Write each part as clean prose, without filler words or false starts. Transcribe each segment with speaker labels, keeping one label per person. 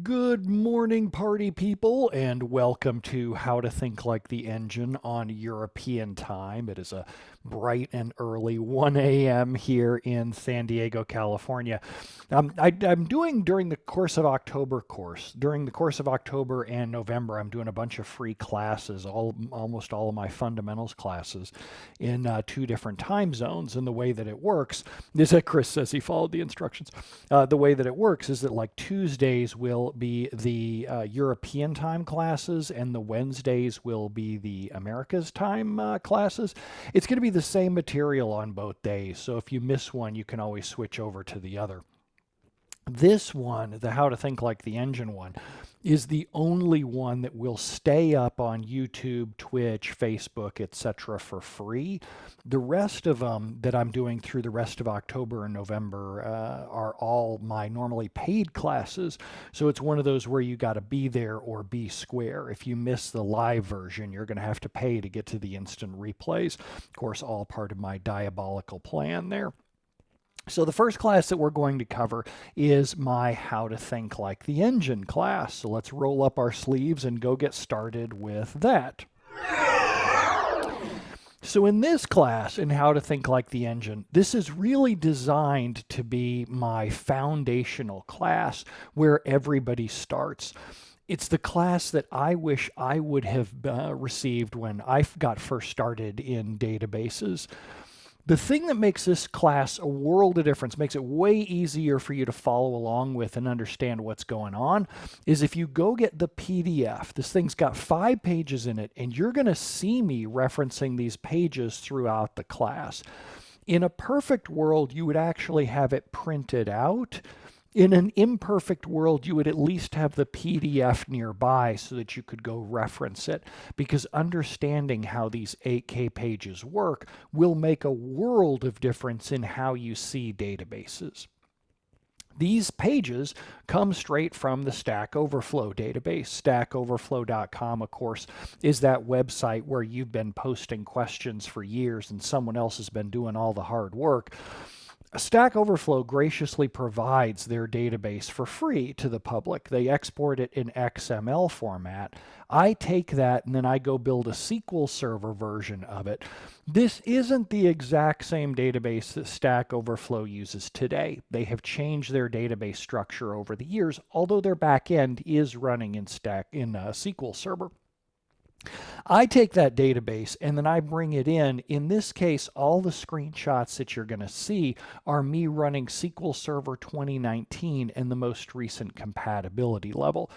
Speaker 1: Good morning, party people, and welcome to How to Think Like the Engine on European time. It is a bright and early 1 a.m. here in San Diego, California. I'm doing during the course of October and November, I'm doing a bunch of free classes, almost all of my fundamentals classes in two different time zones. And the way that it works is that Chris says he followed the instructions. The way that it works is that like Tuesdays will be the European time classes and the Wednesdays will be the Americas time classes. It's going to be the same material on both days, so if you miss one, you can always switch over to the other. This one, the How to Think Like the Engine one, is the only one that will stay up on YouTube, Twitch, Facebook, etc. for free. The rest of them that I'm doing through the rest of October and November are all my normally paid classes. So it's one of those where you got to be there or be square. If you miss the live version, you're going to have to pay to get to the instant replays. Of course, all part of my diabolical plan there. So the first class that we're going to cover is my How to Think Like the Engine class. So let's roll up our sleeves and go get started with that. So in this class, in How to Think Like the Engine, this is really designed to be my foundational class where everybody starts. It's the class that I wish I would have received when I got first started in databases. The thing that makes this class a world of difference, makes it way easier for you to follow along with and understand what's going on, is if you go get the PDF. This thing's got 5 pages in it, and you're going to see me referencing these pages throughout the class. In a perfect world, you would actually have it printed out. In an imperfect world, you would at least have the PDF nearby so that you could go reference it, because understanding how these 8K pages work will make a world of difference in how you see databases. These pages come straight from the Stack Overflow database. StackOverflow.com, of course, is that website where you've been posting questions for years and someone else has been doing all the hard work. Stack Overflow graciously provides their database for free to the public. They export it in XML format. I take that and then I go build a SQL Server version of it. This isn't the exact same database that Stack Overflow uses today. They have changed their database structure over the years, although their back end is running in SQL Server. I take that database and then I bring it in. In this case, all the screenshots that you're going to see are me running SQL Server 2019 and the most recent compatibility level.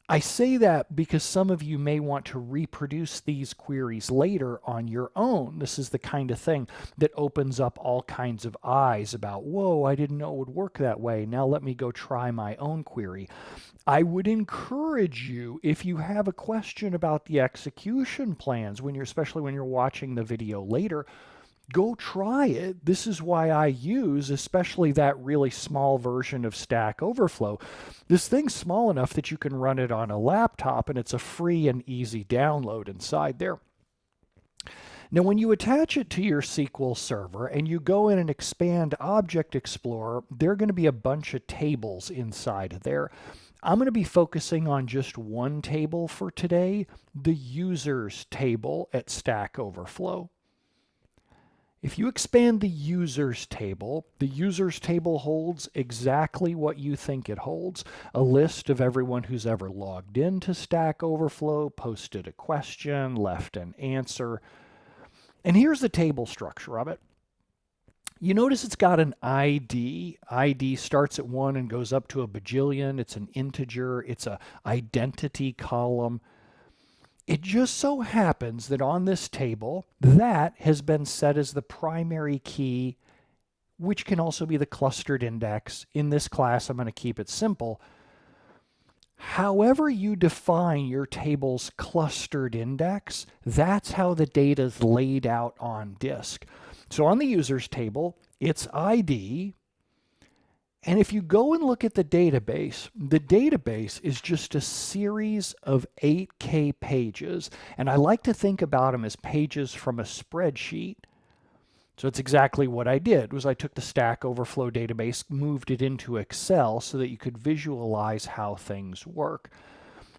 Speaker 1: I say that because some of you may want to reproduce these queries later on your own. This is the kind of thing that opens up all kinds of eyes about, whoa, I didn't know it would work that way. Now let me go try my own query. I would encourage you, if you have a question about the execution plans, especially when you're watching the video later, go try it. This is why I use especially that really small version of Stack Overflow. This thing's small enough that you can run it on a laptop and it's a free and easy download inside there. Now, when you attach it to your SQL Server and you go in and expand Object Explorer, there are going to be a bunch of tables inside of there. I'm going to be focusing on just one table for today, the Users table at Stack Overflow. If you expand the Users table holds exactly what you think it holds. A list of everyone who's ever logged into Stack Overflow, posted a question, left an answer. And here's the table structure of it. You notice it's got an ID. ID starts at 1 and goes up to a bajillion. It's an integer. It's an identity column. It just so happens that on this table, that has been set as the primary key, which can also be the clustered index. In this class, I'm going to keep it simple. However you define your table's clustered index, that's how the data is laid out on disk. So on the Users table, it's ID. And if you go and look at the database is just a series of 8K pages. And I like to think about them as pages from a spreadsheet. So it's exactly what I did, was I took the Stack Overflow database, moved it into Excel so that you could visualize how things work.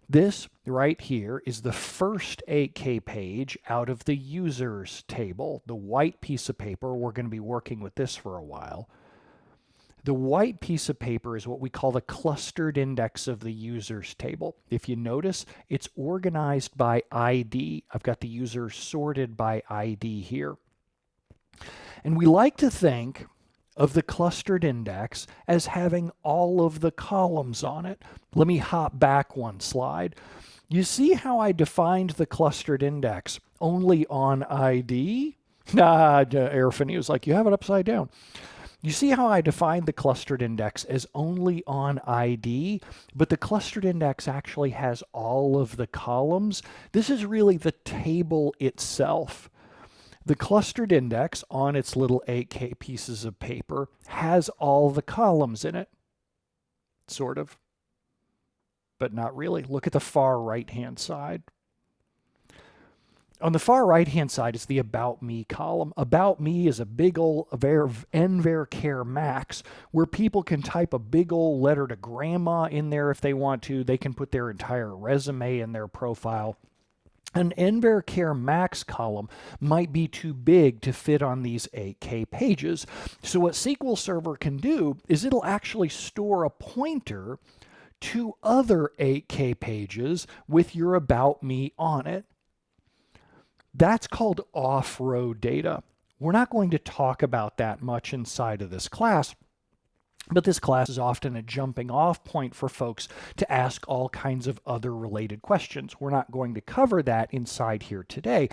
Speaker 1: This right here is the first 8K page out of the users table, the white piece of paper. We're going to be working with this for a while. The white piece of paper is what we call the clustered index of the users table. If you notice, it's organized by ID. I've got the users sorted by ID here. And we like to think of the clustered index as having all of the columns on it. Let me hop back one slide. You see how I defined the clustered index only on ID? Arafini was like, you have it upside down. You see how I defined the clustered index as only on ID, but the clustered index actually has all of the columns. This is really the table itself. The clustered index on its little 8K pieces of paper has all the columns in it. Sort of, but not really. Look at the far right-hand side. On the far right-hand side is the About Me column. About Me is a big old nvarchar max where people can type a big old letter to grandma in there if they want to. They can put their entire resume in their profile. An nvarchar max column might be too big to fit on these 8K pages. So what SQL Server can do is it'll actually store a pointer to other 8K pages with your About Me on it. That's called off-row data. We're not going to talk about that much inside of this class, but this class is often a jumping off point for folks to ask all kinds of other related questions. We're not going to cover that inside here today,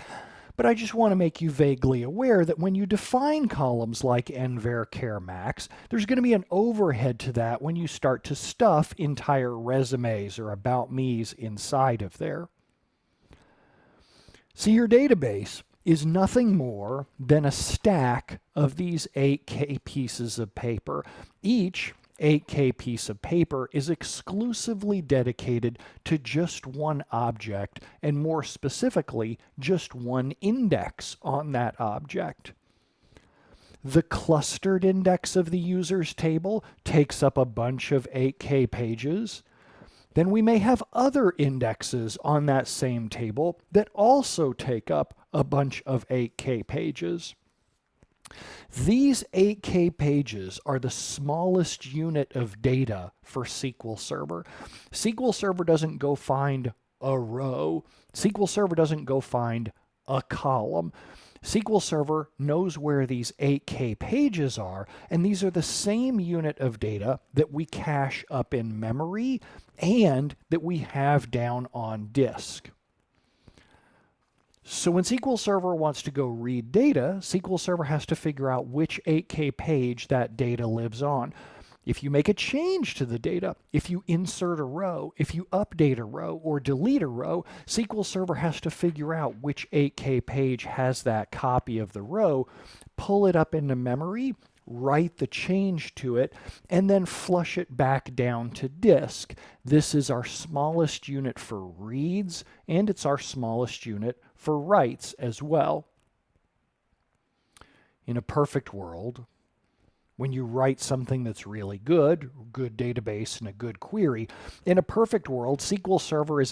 Speaker 1: but I just want to make you vaguely aware that when you define columns like nvarchar max, there's going to be an overhead to that when you start to stuff entire resumes or About Me's inside of there. See, your database is nothing more than a stack of these 8K pieces of paper. Each 8K piece of paper is exclusively dedicated to just one object, and more specifically, just one index on that object. The clustered index of the users table takes up a bunch of 8K pages. Then we may have other indexes on that same table that also take up a bunch of 8K pages. These 8K pages are the smallest unit of data for SQL Server. SQL Server doesn't go find a row. SQL Server doesn't go find a column. SQL Server knows where these 8K pages are, and these are the same unit of data that we cache up in memory and that we have down on disk. So when SQL Server wants to go read data, SQL Server has to figure out which 8K page that data lives on. If you make a change to the data, if you insert a row, if you update a row or delete a row, SQL Server has to figure out which 8K page has that copy of the row, pull it up into memory, write the change to it, and then flush it back down to disk. This is our smallest unit for reads, and it's our smallest unit for writes as well. In a perfect world, when you write something that's really good database and a good query, in a perfect world, SQL Server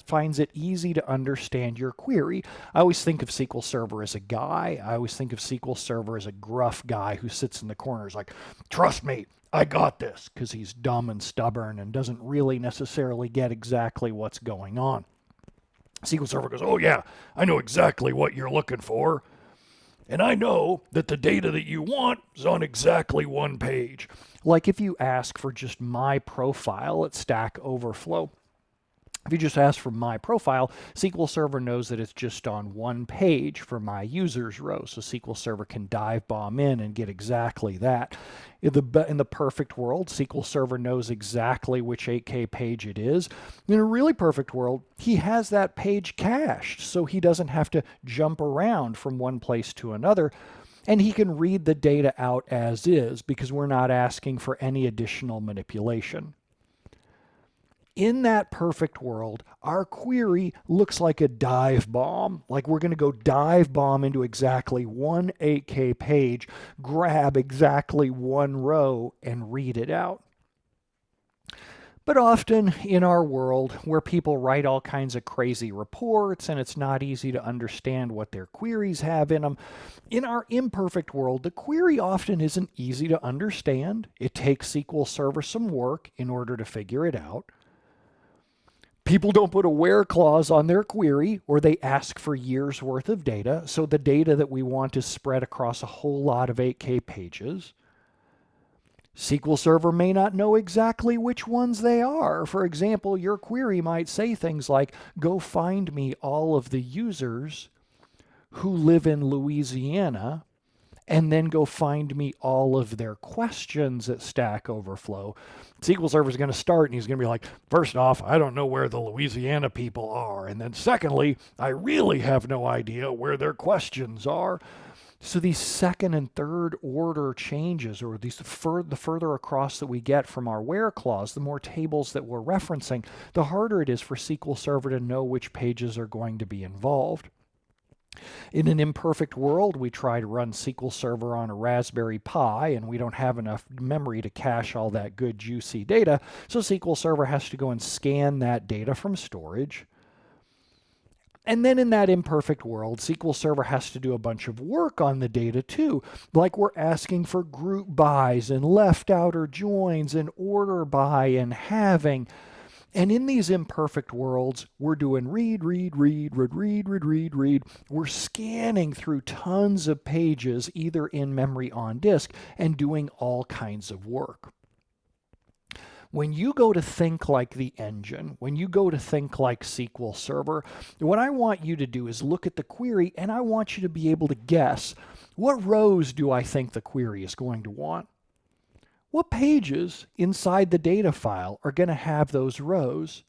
Speaker 1: finds it easy to understand your query. I always think of SQL Server as a guy. I always think of SQL Server as a gruff guy who sits in the corners like, trust me, I got this, because he's dumb and stubborn and doesn't really necessarily get exactly what's going on. SQL Server goes, oh yeah, I know exactly what you're looking for. And I know that the data that you want is on exactly one page. Like if you ask for just my profile at Stack Overflow. If you just ask for my profile, SQL Server knows that it's just on one page for my users row. So SQL Server can dive bomb in and get exactly that. In the perfect world, SQL Server knows exactly which 8K page it is. In a really perfect world, he has that page cached, so he doesn't have to jump around from one place to another. And he can read the data out as is because we're not asking for any additional manipulation. In that perfect world, our query looks like a dive bomb. Like we're going to go dive bomb into exactly one 8K page, grab exactly one row, and read it out. But often in our world, where people write all kinds of crazy reports and it's not easy to understand what their queries have in them, in our imperfect world, the query often isn't easy to understand. It takes SQL Server some work in order to figure it out. People don't put a where clause on their query, or they ask for years worth of data, so the data that we want is spread across a whole lot of 8K pages. SQL Server may not know exactly which ones they are. For example, your query might say things like, go find me all of the users who live in Louisiana, and then go find me all of their questions at Stack Overflow. SQL Server is going to start and he's going to be like, first off, I don't know where the Louisiana people are. And then secondly, I really have no idea where their questions are. So these second and third order changes, or the further across that we get from our where clause, the more tables that we're referencing, the harder it is for SQL Server to know which pages are going to be involved. In an imperfect world, we try to run SQL Server on a Raspberry Pi, and we don't have enough memory to cache all that good, juicy data, so SQL Server has to go and scan that data from storage. And then in that imperfect world, SQL Server has to do a bunch of work on the data too, like we're asking for group bys and left outer joins and order by and having. And in these imperfect worlds, we're doing read. We're scanning through tons of pages, either in memory on disk, and doing all kinds of work. When you go to think like the engine, when you go to think like SQL Server, what I want you to do is look at the query, and I want you to be able to guess, what rows do I think the query is going to want? What pages inside the data file are going to have those rows?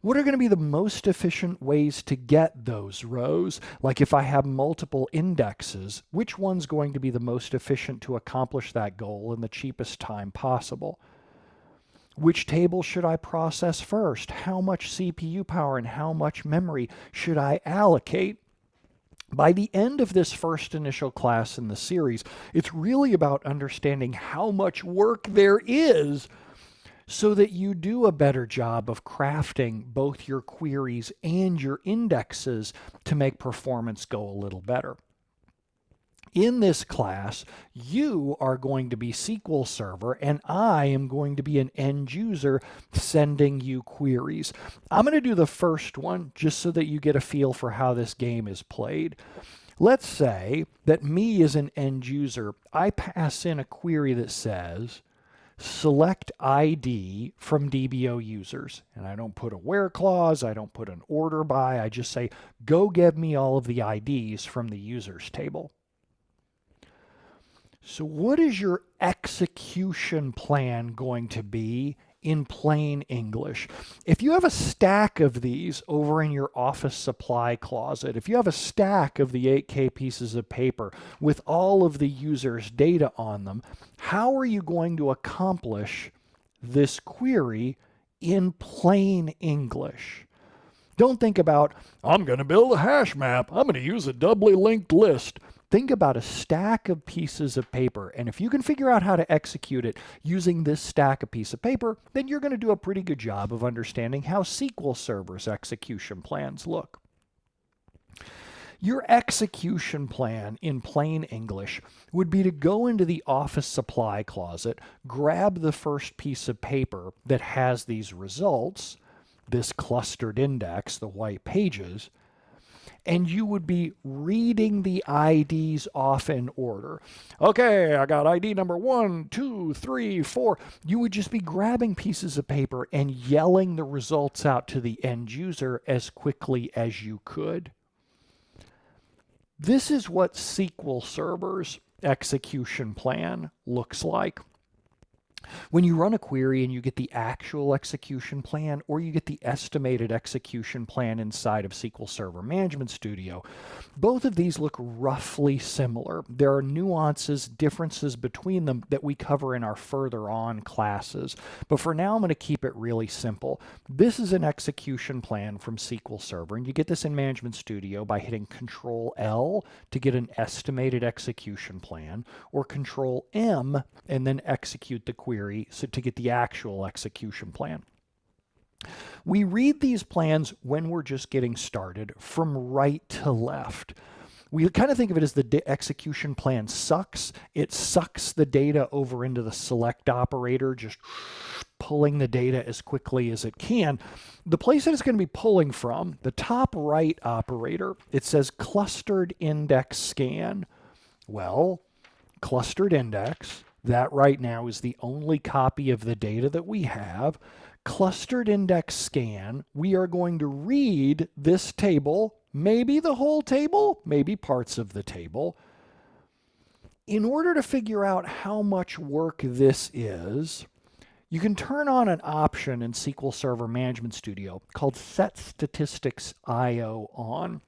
Speaker 1: What are going to be the most efficient ways to get those rows? Like if I have multiple indexes, which one's going to be the most efficient to accomplish that goal in the cheapest time possible? Which table should I process first? How much CPU power and how much memory should I allocate? By the end of this first initial class in the series, it's really about understanding how much work there is so that you do a better job of crafting both your queries and your indexes to make performance go a little better. In this class, you are going to be SQL Server and I am going to be an end user sending you queries. I'm going to do the first one just so that you get a feel for how this game is played. Let's say that me as an end user, I pass in a query that says, select ID from dbo.Users. And I don't put a where clause, I don't put an order by, I just say, go get me all of the IDs from the users table. So what is your execution plan going to be in plain English? If you have a stack of these over in your office supply closet, if you have a stack of the 8K pieces of paper with all of the users' data on them, how are you going to accomplish this query in plain English? Don't think about, I'm going to build a hash map. I'm going to use a doubly linked list. Think about a stack of pieces of paper, and if you can figure out how to execute it using this stack of piece of paper, then you're going to do a pretty good job of understanding how SQL Server's execution plans look. Your execution plan in plain English would be to go into the office supply closet, grab the first piece of paper that has these results, this clustered index, the white pages, and you would be reading the IDs off in order. Okay, I got ID number 1, 2, 3, 4. You would just be grabbing pieces of paper and yelling the results out to the end user as quickly as you could. This is what SQL Server's execution plan looks like. When you run a query and you get the actual execution plan or you get the estimated execution plan inside of SQL Server Management Studio, both of these look roughly similar. There are nuances, differences between them that we cover in our further on classes. But for now, I'm going to keep it really simple. This is an execution plan from SQL Server, and you get this in Management Studio by hitting Control L to get an estimated execution plan, or Control M and then execute the query to get the actual execution plan. We read these plans when we're just getting started from right to left. We kind of think of it as the execution plan sucks. It sucks the data over into the select operator, just pulling the data as quickly as it can. The place that it's going to be pulling from, the top right operator, it says clustered index scan. Well, clustered index, that right now is the only copy of the data that we have. Clustered index scan, we are going to read this table, maybe the whole table, maybe parts of the table. In order to figure out how much work this is, you can turn on an option in SQL Server Management Studio called Set Statistics IO on.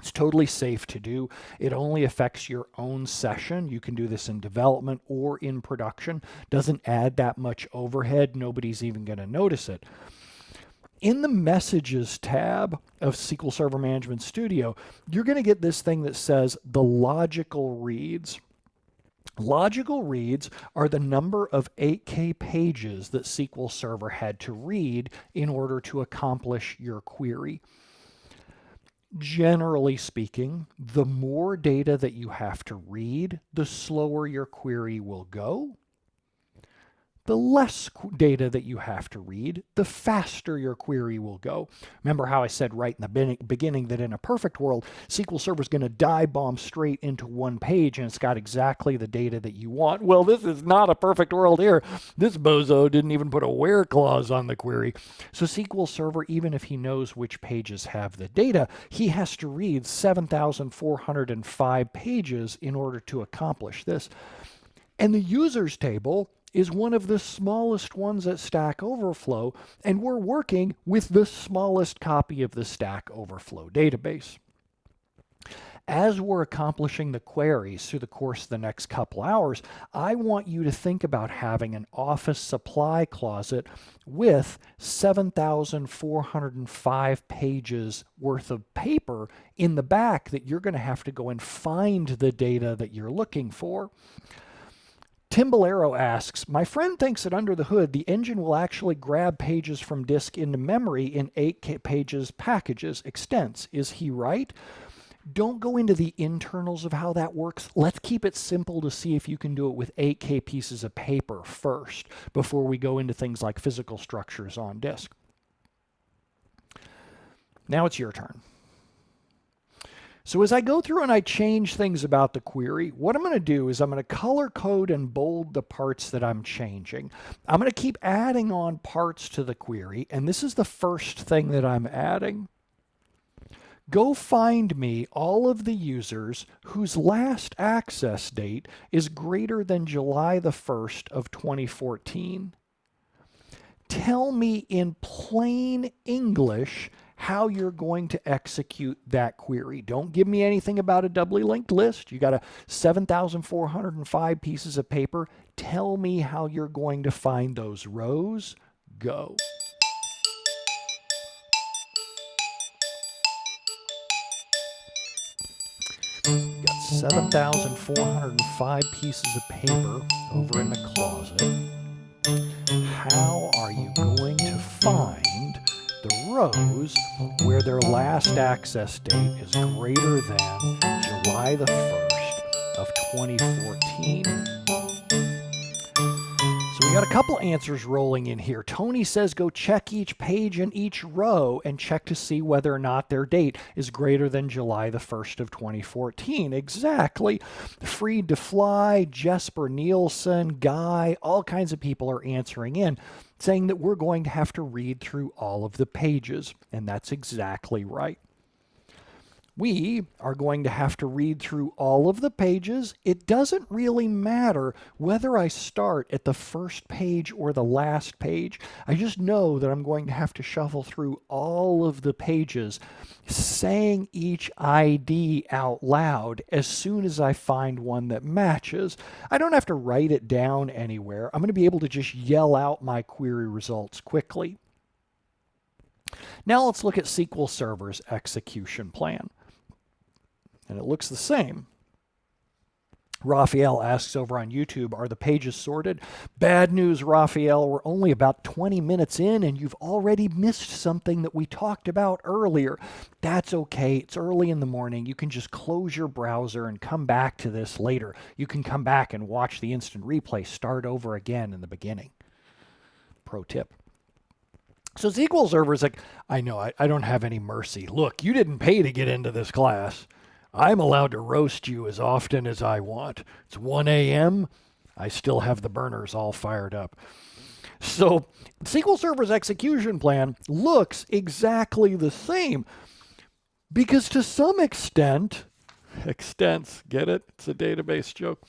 Speaker 1: It's totally safe to do. It only affects your own session. You can do this in development or in production. Doesn't add that much overhead. Nobody's even going to notice it. In the Messages tab of SQL Server Management Studio, you're going to get this thing that says the logical reads. Logical reads are the number of 8K pages that SQL Server had to read in order to accomplish your query. Generally speaking, the more data that you have to read, the slower your query will go. The less data that you have to read, the faster your query will go. Remember how I said right in the beginning that in a perfect world, SQL Server is going to dive bomb straight into one page and it's got exactly the data that you want. Well, this is not a perfect world here. This bozo didn't even put a where clause on the query. So SQL Server, even if he knows which pages have the data, he has to read 7,405 pages in order to accomplish this. And the users table is one of the smallest ones at Stack Overflow, and we're working with the smallest copy of the Stack Overflow database. As we're accomplishing the queries through the course of the next couple hours, I want you to think about having an office supply closet with 7,405 pages worth of paper in the back that you're going to have to go and find the data that you're looking for. Timbalero asks, my friend thinks that under the hood, the engine will actually grab pages from disk into memory in 8K pages packages extents. Is he right? Don't go into the internals of how that works. Let's keep it simple to see if you can do it with 8K pieces of paper first before we go into things like physical structures on disk. Now it's your turn. So as I go through and I change things about the query, what I'm going to do is I'm going to color code and bold the parts that I'm changing. I'm going to keep adding on parts to the query, and this is the first thing that I'm adding. Go find me all of the users whose last access date is greater than July the 1st of 2014. Tell me in plain English how you're going to execute that query. Don't give me anything about a doubly linked list. You got a 7,405 pieces of paper. Tell me how you're going to find those rows. Go. You got 7,405 pieces of paper over in the closet. How are you going to find the rows where their last access date is greater than July the 1st of 2014? So we got a couple answers rolling in here. Tony says go check each page and each row and check to see whether or not their date is greater than July the 1st of 2014. Exactly. Freed to Fly, Jesper Nielsen, Guy, all kinds of people are answering in, saying that we're going to have to read through all of the pages, and that's exactly right. we are going to have to read through all of the pages. It doesn't really matter whether I start at the first page or the last page. I just know that I'm going to have to shuffle through all of the pages, saying each ID out loud as soon as I find one that matches. I don't have to write it down anywhere. I'm going to be able to just yell out my query results quickly. Now let's look at SQL Server's execution plan. And it looks the same. Raphael asks over on YouTube, are the pages sorted? Bad news, Raphael. We're only about 20 minutes in and you've already missed something that we talked about earlier. That's okay. It's early in the morning. You can just close your browser and come back to this later. You can come back and watch the instant replay start over again in the beginning. Pro tip. So SQL Server is like, I know, I don't have any mercy. Look, you didn't pay to get into this class. I'm allowed to roast you as often as I want. It's 1 a.m. I still have the burners all fired up. So SQL Server's execution plan looks exactly the same because to some extent, get it? It's a database joke.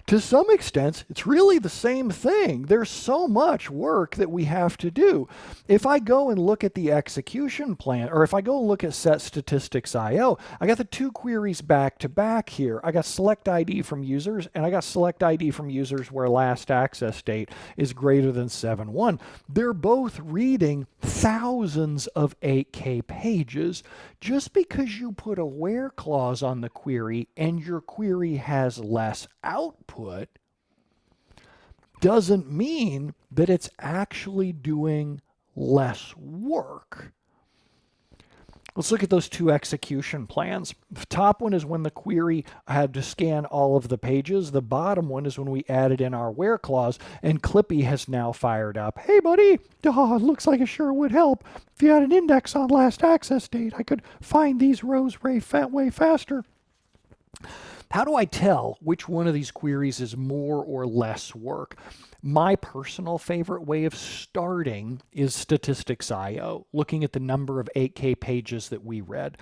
Speaker 1: To some extent, it's really the same thing. There's so much work that we have to do. If I go and look at the execution plan, or if I go and look at set statistics IO, I got the two queries back to back here. I got select ID from users, and I got select ID from users where last access date is greater than 7.1. They're both reading thousands of 8K pages. Just because you put a where clause on the query and your query has less output doesn't mean that it's actually doing less work. Let's look at those two execution plans. The top one is when the query had to scan all of the pages. The bottom one is when we added in our where clause, and Clippy has now fired up. Hey, buddy, oh, it looks like it sure would help. If you had an index on last access date, I could find these rows way faster. How do I tell which one of these queries is more or less work? My personal favorite way of starting is statistics IO, looking at the number of 8K pages that we read.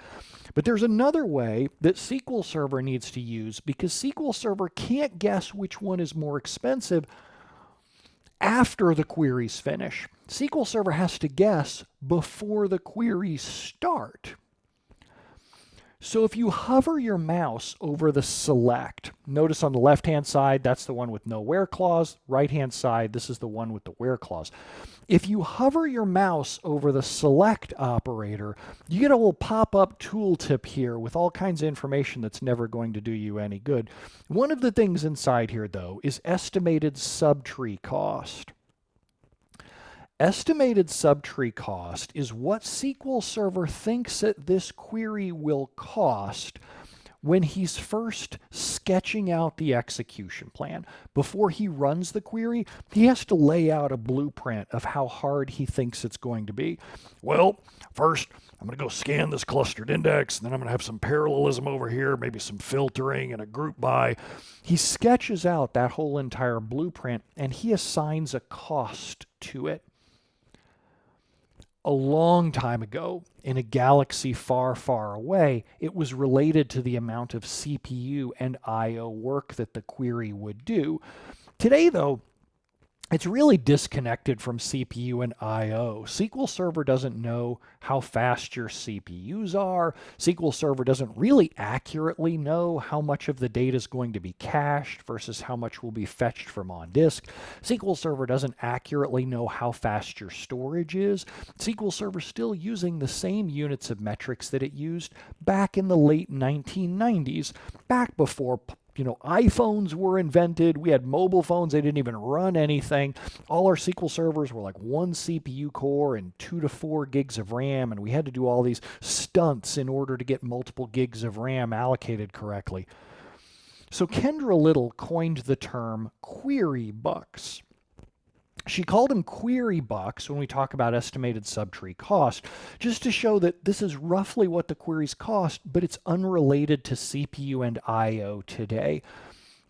Speaker 1: But there's another way that SQL Server needs to use because SQL Server can't guess which one is more expensive after the queries finish. SQL Server has to guess before the queries start. So if you hover your mouse over the select, notice on the left-hand side, that's the one with no where clause. Right-hand side, this is the one with the where clause. If you hover your mouse over the select operator, you get a little pop-up tooltip here with all kinds of information that's never going to do you any good. One of the things inside here, though, is estimated subtree cost. Estimated subtree cost is what SQL Server thinks that this query will cost when he's first sketching out the execution plan. Before he runs the query, he has to lay out a blueprint of how hard he thinks it's going to be. Well, first, I'm going to go scan this clustered index, and then I'm going to have some parallelism over here, maybe some filtering and a group by. He sketches out that whole entire blueprint, and he assigns a cost to it. A long time ago, in a galaxy far, far away, it was related to the amount of CPU and I/O work that the query would do. Today, though, it's really disconnected from CPU and I/O. SQL Server doesn't know how fast your CPUs are. SQL Server doesn't really accurately know how much of the data is going to be cached versus how much will be fetched from on disk. SQL Server doesn't accurately know how fast your storage is. SQL Server is still using the same units of metrics that it used back in the late 1990s, back before iPhones were invented. We had mobile phones. They didn't even run anything. All our SQL servers were like 1 CPU core and 2 to 4 gigs of RAM, and we had to do all these stunts in order to get multiple gigs of RAM allocated correctly. So Kendra Little coined the term query bucks. She called them query bucks when we talk about estimated subtree cost, just to show that this is roughly what the queries cost, but it's unrelated to CPU and I/O today.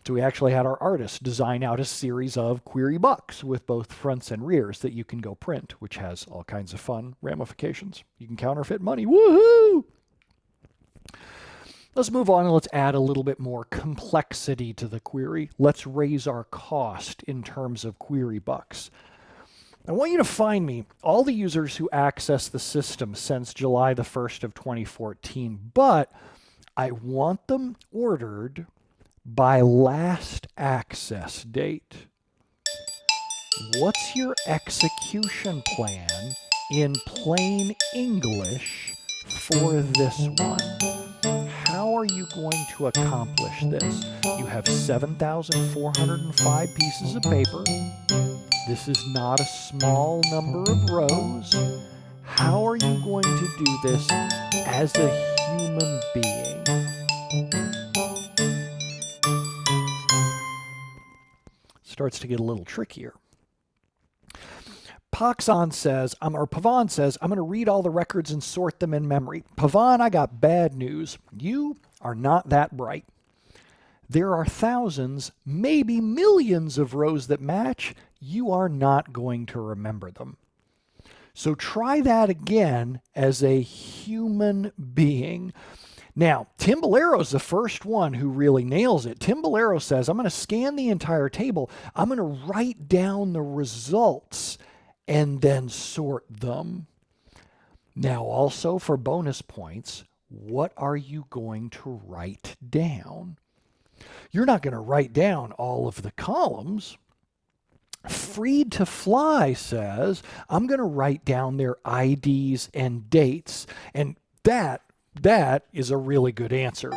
Speaker 1: So we actually had our artist design out a series of query bucks with both fronts and rears that you can go print, which has all kinds of fun ramifications. You can counterfeit money. Woohoo! Let's move on and let's add a little bit more complexity to the query. Let's raise our cost in terms of query bucks. I want you to find me all the users who access the system since July the 1st of 2014, but I want them ordered by last access date. What's your execution plan in plain English for this one? How are you going to accomplish this? You have 7,405 pieces of paper. This is not a small number of rows. How are you going to do this as a human being? Starts to get a little trickier. Pavan says, I'm going to read all the records and sort them in memory. Pavan, I got bad news. You are not that bright. There are thousands, maybe millions of rows that match. You are not going to remember them. So try that again as a human being. Now, Tim Bolero's the first one who really nails it. Tim Bolero says, I'm going to scan the entire table. I'm going to write down the results and then sort them. Now, also for bonus points, what are you going to write down? You're not going to write down all of the columns. Freed to Fly says, I'm going to write down their IDs and dates. And that is a really good answer.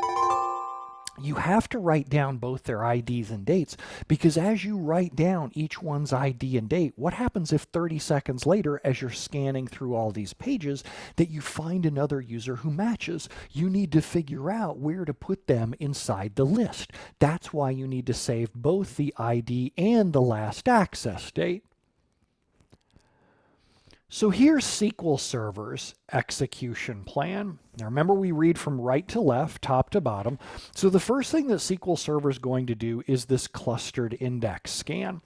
Speaker 1: You have to write down both their IDs and dates, because as you write down each one's ID and date, what happens if 30 seconds later, as you're scanning through all these pages, that you find another user who matches? You need to figure out where to put them inside the list. That's why you need to save both the ID and the last access date. So here's SQL Server's execution plan. Now remember, we read from right to left, top to bottom. So the first thing that SQL Server is going to do is this clustered index scan.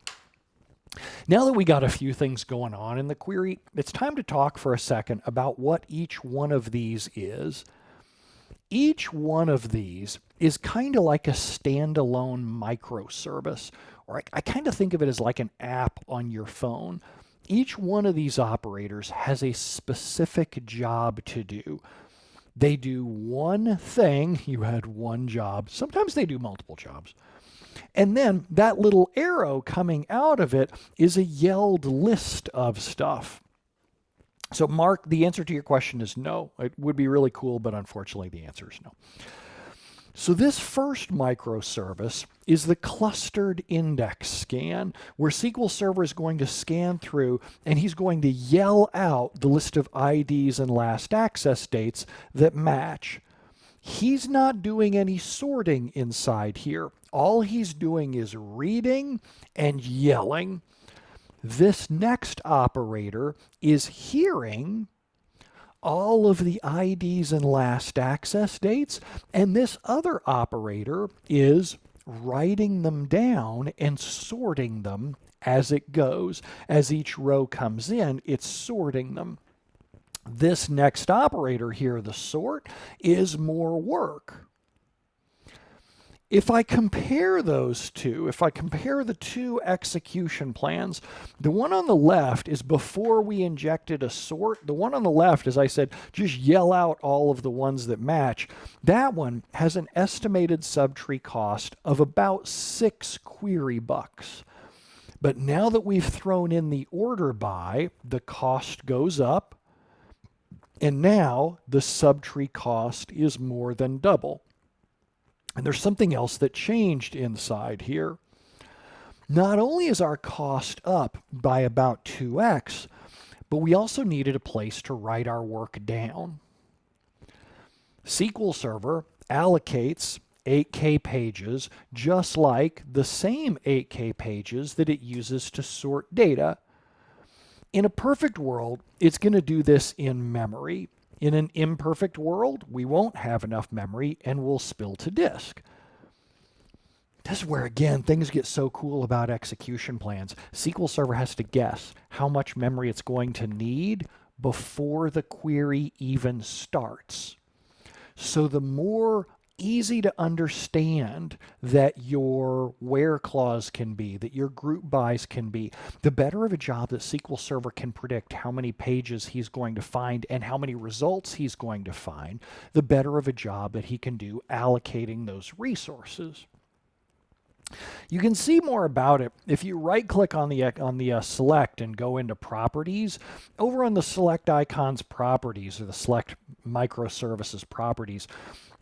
Speaker 1: Now that we got a few things going on in the query, it's time to talk for a second about what each one of these is. Each one of these is kind of like a standalone microservice, or I kind of think of it as like an app on your phone. Each one of these operators has a specific job to do. They do one thing. You had one job. Sometimes they do multiple jobs. And then that little arrow coming out of it is a yelled list of stuff. So Mark, the answer to your question is no. It would be really cool, but unfortunately the answer is no. So this first microservice is the clustered index scan, where SQL Server is going to scan through and he's going to yell out the list of IDs and last access dates that match. He's not doing any sorting inside here. All he's doing is reading and yelling. This next operator is hearing all of the IDs and last access dates, and this other operator is writing them down and sorting them as it goes. As each row comes in, it's sorting them. This next operator here, the sort, is more work. If I compare those two, if I compare the two execution plans, the one on the left is before we injected a sort. The one on the left, as I said, just yell out all of the ones that match. That one has an estimated subtree cost of about 6 query bucks. But now that we've thrown in the order by, the cost goes up. And now the subtree cost is more than double. And there's something else that changed inside here. Not only is our cost up by about 2x, but we also needed a place to write our work down. SQL Server allocates 8K pages just like the same 8K pages that it uses to sort data. In a perfect world, it's going to do this in memory. In an imperfect world, we won't have enough memory and we'll spill to disk. This is where, again, things get so cool about execution plans. SQL Server has to guess how much memory it's going to need before the query even starts. So the more easy to understand that your where clause can be, that your group bys can be, the better of a job that SQL Server can predict how many pages he's going to find and how many results he's going to find, the better of a job that he can do allocating those resources. You can see more about it if you right-click on the select and go into properties. Over on the select icons properties, or the select microservices properties,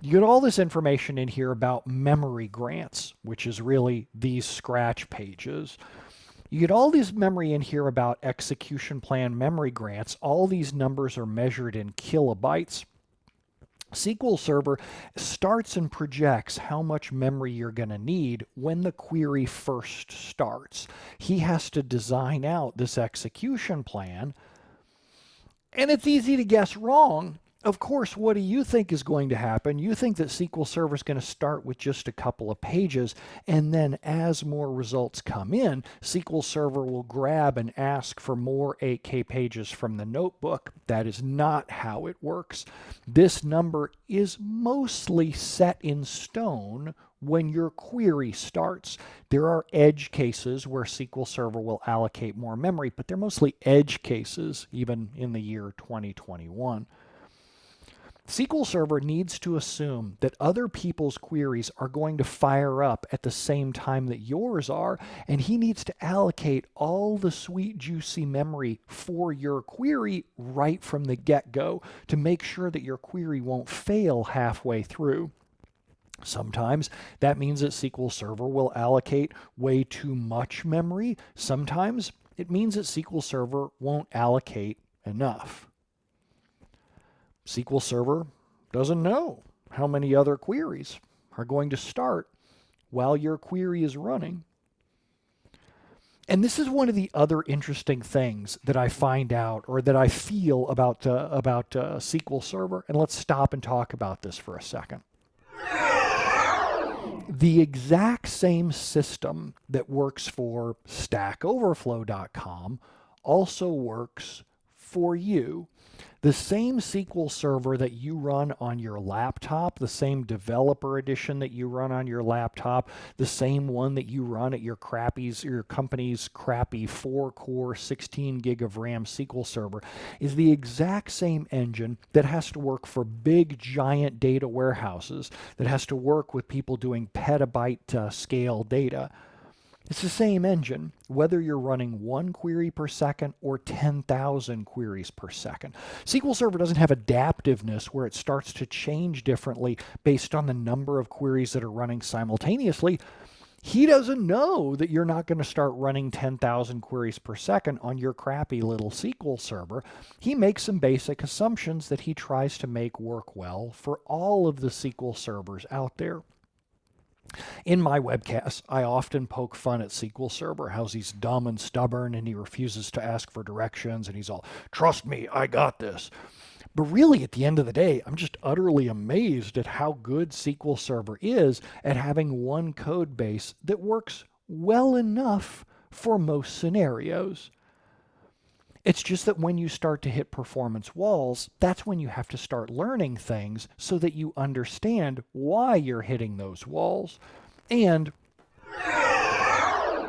Speaker 1: you get all this information in here about memory grants, which is really these scratch pages. You get all this memory in here about execution plan memory grants. All these numbers are measured in kilobytes. SQL Server starts and projects how much memory you're going to need when the query first starts. He has to design out this execution plan, and it's easy to guess wrong. Of course, what do you think is going to happen? You think that SQL Server is going to start with just a couple of pages, and then as more results come in, SQL Server will grab and ask for more 8K pages from the notebook. That is not how it works. This number is mostly set in stone when your query starts. There are edge cases where SQL Server will allocate more memory, but they're mostly edge cases, even in the year 2021. SQL Server needs to assume that other people's queries are going to fire up at the same time that yours are, and he needs to allocate all the sweet, juicy memory for your query right from the get-go to make sure that your query won't fail halfway through. Sometimes that means that SQL Server will allocate way too much memory. Sometimes it means that SQL Server won't allocate enough. SQL Server doesn't know how many other queries are going to start while your query is running. And this is one of the other interesting things that I find out, or that I feel about SQL Server. And let's stop and talk about this for a second. The exact same system that works for StackOverflow.com also works for you. The same SQL Server that you run on your laptop, the same developer edition that you run on your laptop, the same one that you run at your company's crappy 4-core 16 gig of RAM SQL Server, is the exact same engine that has to work for big giant data warehouses, that has to work with people doing petabyte scale data. It's the same engine, whether you're running 1 query per second or 10,000 queries per second. SQL Server doesn't have adaptiveness where it starts to change differently based on the number of queries that are running simultaneously. He doesn't know that you're not going to start running 10,000 queries per second on your crappy little SQL Server. He makes some basic assumptions that he tries to make work well for all of the SQL servers out there. In my webcasts, I often poke fun at SQL Server, how he's dumb and stubborn and he refuses to ask for directions and he's all, trust me, I got this. But really, at the end of the day, I'm just utterly amazed at how good SQL Server is at having one code base that works well enough for most scenarios. It's just that when you start to hit performance walls, that's when you have to start learning things so that you understand why you're hitting those walls. And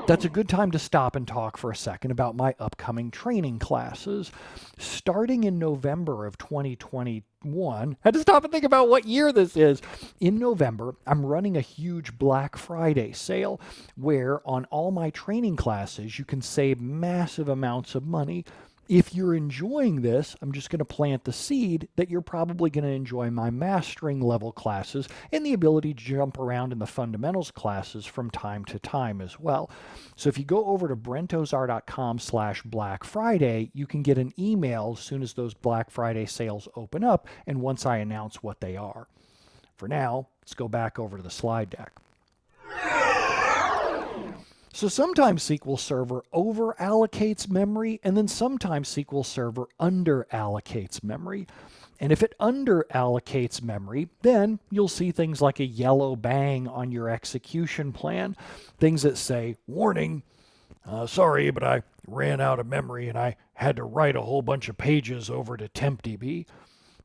Speaker 1: that's a good time to stop and talk for a second about my upcoming training classes. Starting in November of 2021, I had to stop and think about what year this is. In November, I'm running a huge Black Friday sale where on all my training classes, you can save massive amounts of money. If you're enjoying this, I'm just going to plant the seed that you're probably going to enjoy my mastering level classes and the ability to jump around in the fundamentals classes from time to time as well. So if you go over to BrentOzar.com/Black Friday, you can get an email as soon as those Black Friday sales open up and once I announce what they are. For now, let's go back over to the slide deck. So sometimes SQL Server over-allocates memory, and then sometimes SQL Server under-allocates memory. And if it under-allocates memory, then you'll see things like a yellow bang on your execution plan. Things that say, warning, sorry, but I ran out of memory and I had to write a whole bunch of pages over to TempDB.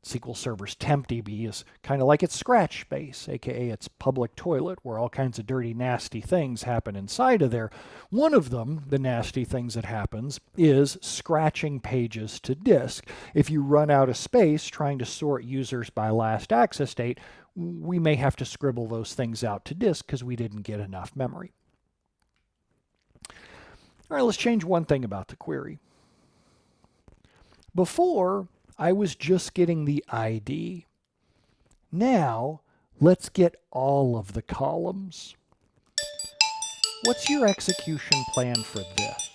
Speaker 1: SQL Server's tempDB is kind of like its scratch space, aka its public toilet, where all kinds of dirty, nasty things happen inside of there. One of them, the nasty things that happens, is scratching pages to disk. If you run out of space trying to sort users by last access date, we may have to scribble those things out to disk because we didn't get enough memory. All right, let's change one thing about the query. Before, I was just getting the ID. Now, let's get all of the columns. What's your execution plan for this?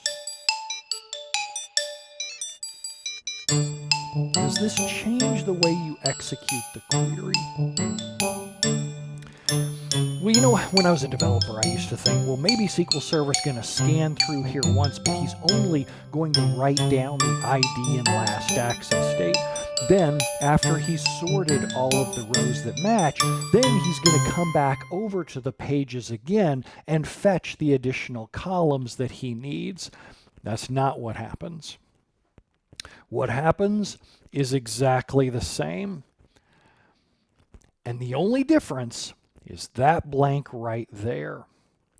Speaker 1: Does this change the way you execute the query? Well, you know, when I was a developer, I used to think, well, maybe SQL Server's going to scan through here once, but he's only going to write down the ID and last access date. Then, after he's sorted all of the rows that match, then he's going to come back over to the pages again and fetch the additional columns that he needs. That's not what happens. What happens is exactly the same. And the only difference is that blank right there.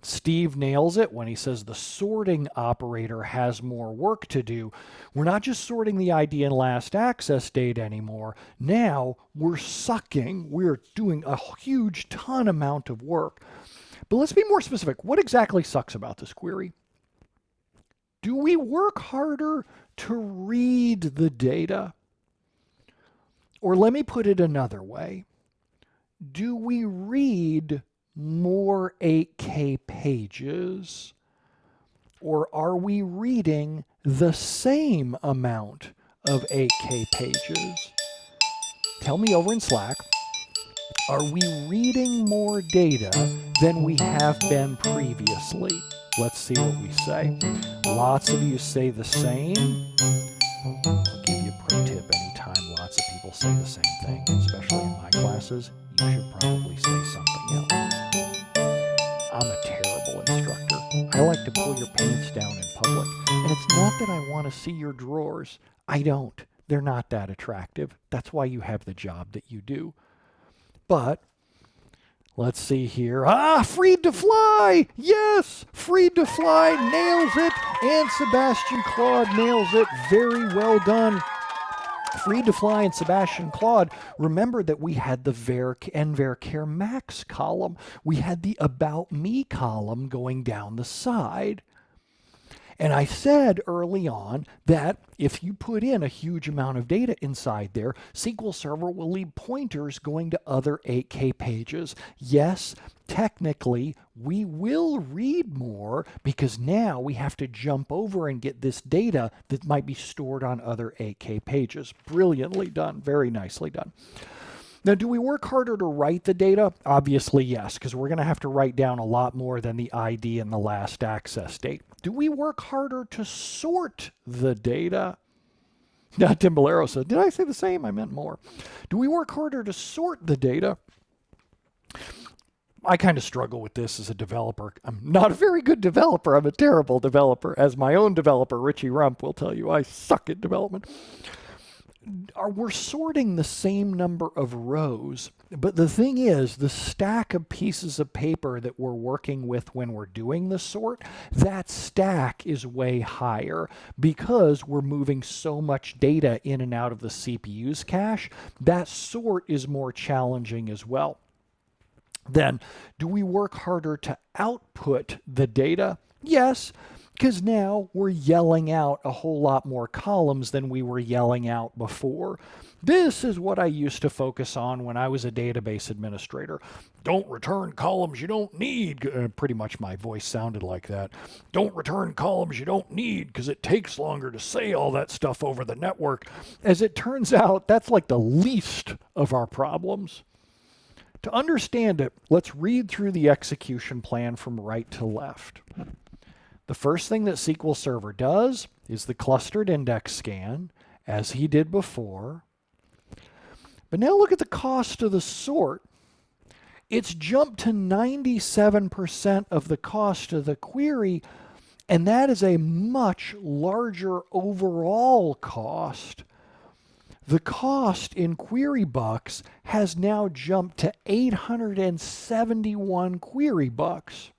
Speaker 1: Steve nails it when he says the sorting operator has more work to do. We're not just sorting the ID and last access date anymore. Now we're sucking. We're doing a huge ton amount of work. But let's be more specific. What exactly sucks about this query? Do we work harder to read the data? Or let me put it another way. Do we read more 8K pages, or are we reading the same amount of 8K pages? Tell me over in Slack, are we reading more data than we have been previously? Let's see what we say. Lots of you say the same. I'll give you a pro tip anytime lots of people say the same thing, especially in my classes. You should probably say something else. I'm a terrible instructor. I like to pull your pants down in public. And it's not that I want to see your drawers. I don't. They're not that attractive. That's why you have the job that you do. But let's see here. Freed to Fly! Yes! Freed to Fly nails it. And Sebastian Claude nails it. Very well done. Freed to Fly and Sebastian Claude, remember that we had the Verc and Vercare Max column. We had the About Me column going down the side. And I said early on that if you put in a huge amount of data inside there, SQL Server will leave pointers going to other 8K pages. Yes, technically, we will read more because now we have to jump over and get this data that might be stored on other 8K pages. Brilliantly done. Very nicely done. Now, do we work harder to write the data? Obviously, yes, because we're going to have to write down a lot more than the ID and the last access date. Do we work harder to sort the data? Now, Tim Bolero said, did I say the same? I meant more. Do we work harder to sort the data? I kind of struggle with this as a developer. I'm not a very good developer. I'm a terrible developer. As my own developer, Richie Rump, will tell you, I suck at development. We're sorting the same number of rows, but the thing is, the stack of pieces of paper that we're working with when we're doing the sort, that stack is way higher because we're moving so much data in and out of the CPU's cache. That sort is more challenging as well. Then, do we work harder to output the data? Yes, because now we're yelling out a whole lot more columns than we were yelling out before. This is what I used to focus on when I was a database administrator. Don't return columns you don't need. Pretty much my voice sounded like that. Don't return columns you don't need because it takes longer to say all that stuff over the network. As it turns out, that's like the least of our problems. To understand it, let's read through the execution plan from right to left. The first thing that SQL Server does is the clustered index scan, as he did before. But now look at the cost of the sort. It's jumped to 97% of the cost of the query, and that is a much larger overall cost. The cost in query bucks has now jumped to 871 query bucks.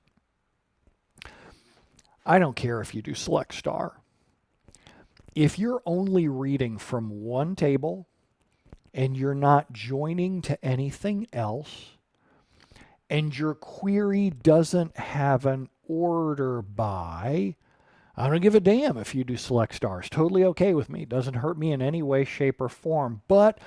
Speaker 1: I don't care if you do select star. If you're only reading from one table and you're not joining to anything else, and your query doesn't have an order by, I don't give a damn if you do select stars. Totally okay with me. Doesn't hurt me in any way, shape, or form. But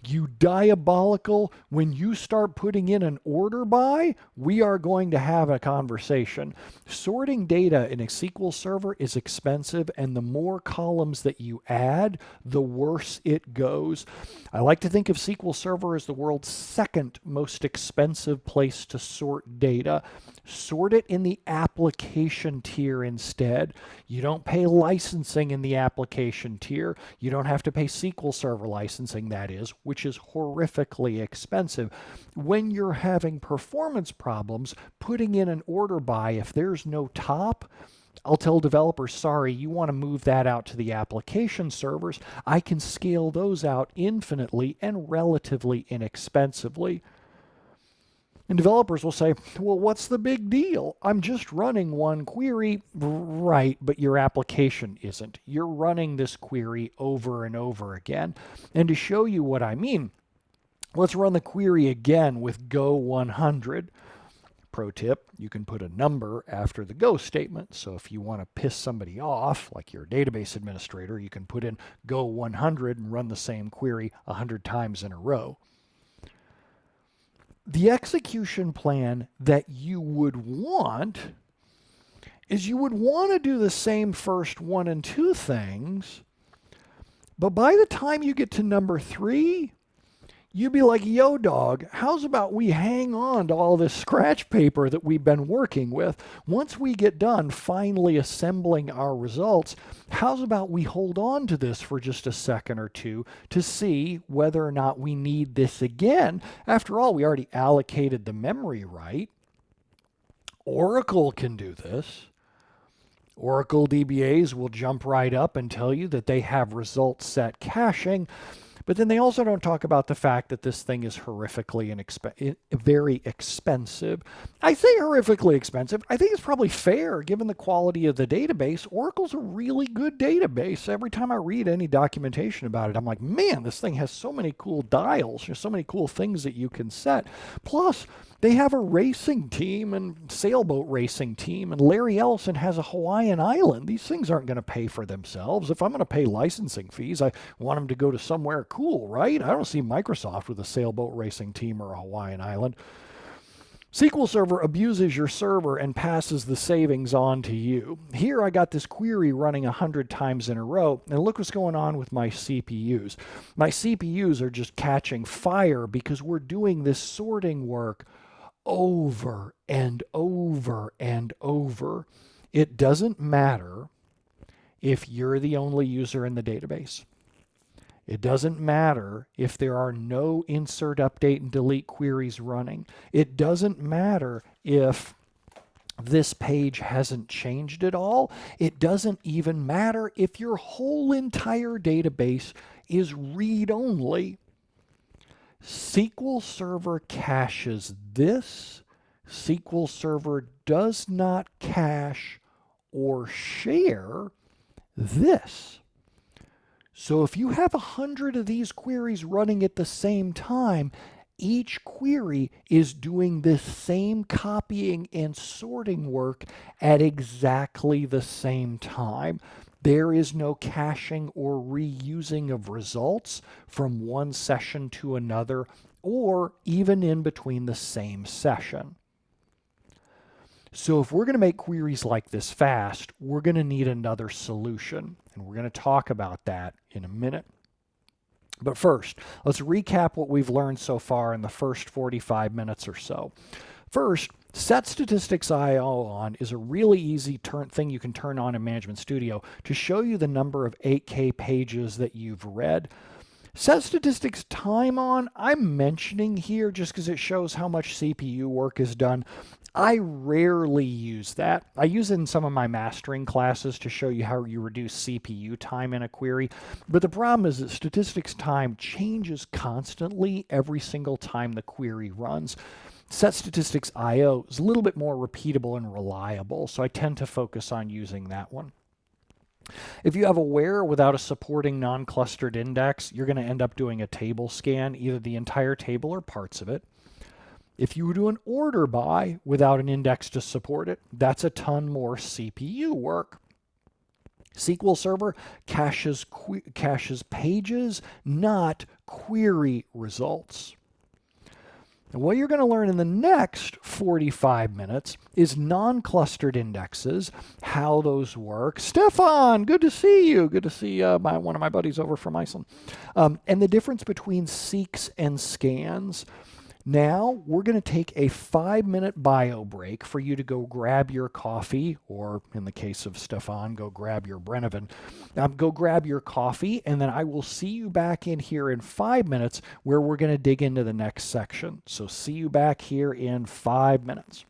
Speaker 1: you diabolical, when you start putting in an order by, we are going to have a conversation. Sorting data in a SQL Server is expensive, and the more columns that you add, the worse it goes. I like to think of SQL Server as the world's second most expensive place to sort data. Sort it in the application tier instead. You don't pay licensing in the application tier. You don't have to pay SQL Server licensing, that is, which is horrifically expensive. When you're having performance problems, putting in an order by, if there's no top, I'll tell developers, sorry, you want to move that out to the application servers. I can scale those out infinitely and relatively inexpensively. And developers will say, well, what's the big deal? I'm just running one query. Right, but your application isn't. You're running this query over and over again. And to show you what I mean, let's run the query again with go 100. Pro tip, you can put a number after the go statement. So if you want to piss somebody off, like you're a database administrator, you can put in go 100 and run the same query 100 times in a row. The execution plan that you would want is you would want to do the same first 1 and 2 things, but by the time you get to number 3, you'd be like, yo dog, how's about we hang on to all this scratch paper that we've been working with? Once we get done finally assembling our results, how's about we hold on to this for just a second or two to see whether or not we need this again? After all, we already allocated the memory right. Oracle can do this. Oracle DBAs will jump right up and tell you that they have result set caching. But then they also don't talk about the fact that this thing is horrifically very expensive. I say horrifically expensive. I think it's probably fair given the quality of the database. Oracle's a really good database. Every time I read any documentation about it, I'm like, man, this thing has so many cool dials. There's so many cool things that you can set. Plus, they have a racing team and sailboat racing team, and Larry Ellison has a Hawaiian island. These things aren't going to pay for themselves. If I'm going to pay licensing fees, I want them to go to somewhere cool, right? I don't see Microsoft with a sailboat racing team or a Hawaiian island. SQL Server abuses your server and passes the savings on to you. Here I got this query running 100 times in a row, and look what's going on with my CPUs. My CPUs are just catching fire because we're doing this sorting work over and over and over. It doesn't matter if you're the only user in the database. It doesn't matter if there are no insert, update, and delete queries running. It doesn't matter if this page hasn't changed at all. It doesn't even matter if your whole entire database is read-only. SQL Server caches this. SQL Server does not cache or share this. So if you have 100 of these queries running at the same time, each query is doing this same copying and sorting work at exactly the same time. There is no caching or reusing of results from one session to another, or even in between the same session. So if we're going to make queries like this fast, we're going to need another solution, and we're going to talk about that in a minute. But first, let's recap what we've learned so far in the first 45 minutes or so. First, Set Statistics IO on is a really easy thing you can turn on in Management Studio to show you the number of 8K pages that you've read. Set Statistics Time on, I'm mentioning here just because it shows how much CPU work is done. I rarely use that. I use it in some of my mastering classes to show you how you reduce CPU time in a query. But the problem is that statistics time changes constantly every single time the query runs. Set statistics IO is a little bit more repeatable and reliable, so I tend to focus on using that one. If you have a where without a supporting non-clustered index, you're going to end up doing a table scan, either the entire table or parts of it. If you do an order by without an index to support it, that's a ton more CPU work. SQL Server caches pages, not query results. And what you're going to learn in the next 45 minutes is non-clustered indexes, how those work. Stefan, good to see you. Good to see one of my buddies over from Iceland. And the difference between seeks and scans. Now we're going to take a 5-minute bio break for you to go grab your coffee, or in the case of Stefan, go grab your Brenovan. Go grab your coffee, and then I will see you back in here in 5 minutes where we're going to dig into the next section. So see you back here in 5 minutes.